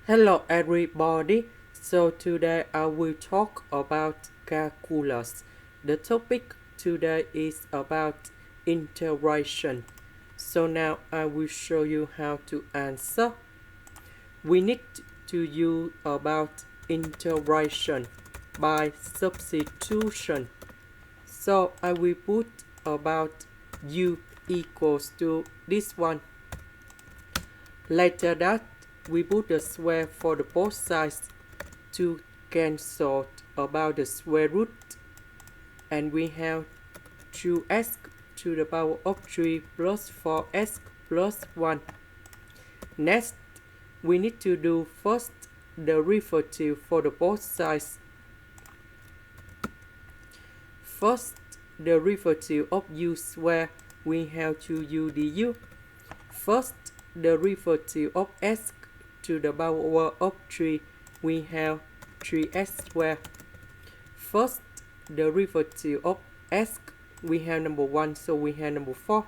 Hello everybody. So today I will talk about calculus. The topic today is about integration. So now I will show you how to answer. We need to use about integration by substitution. So I will put about u equals to this one. Later that we put the square for the both sides to cancel about the square root, and we have 2x to the power of 3 plus 4x plus 1. Next, we need to do first the derivative for the both sides. First, the derivative of u square, we have to u du. First, the derivative of x to the power of 3, we have 3x squared. First, the derivative of x, we have number 1, so we have number 4.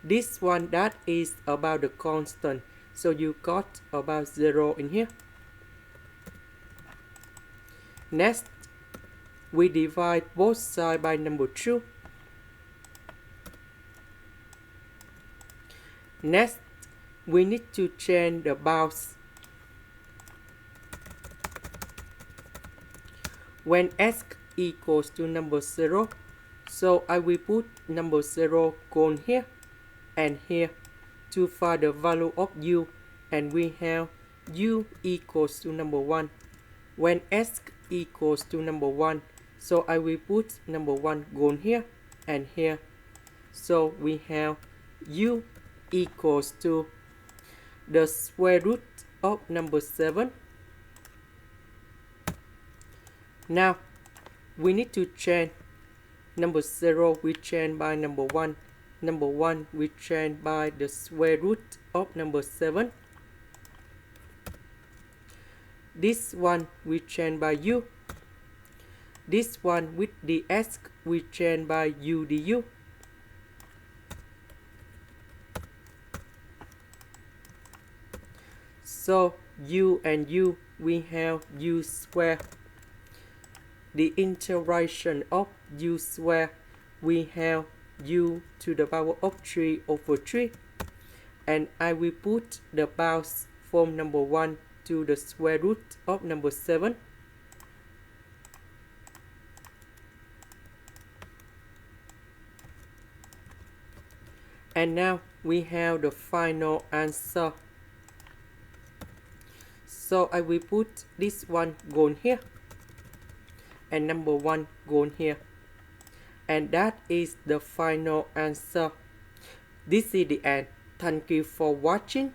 This one, that is about the constant, so you got about 0 in here. Next, we divide both sides by number 2. Next, we need to change the bounds. When x equals to number 0, so I will put number 0 gone here and here to find the value of u, and we have u equals to number 1. When x equals to number 1, so I will put number 1 gone here and here. So we have u equals to the square root of number 7. Now we need to change number 0, we change by number 1. Number 1 we change by the square root of number 7. This one we change by u. This one with the x we change by u du. So u and u, we have u squared. The integration of u squared, we have u to the power of 3 over 3. And I will put the bounds from number 1 to the square root of number 7. And now we have the final answer. So I will put this one gone here and number 1 gone here. And that is the final answer. This is the end. Thank you for watching.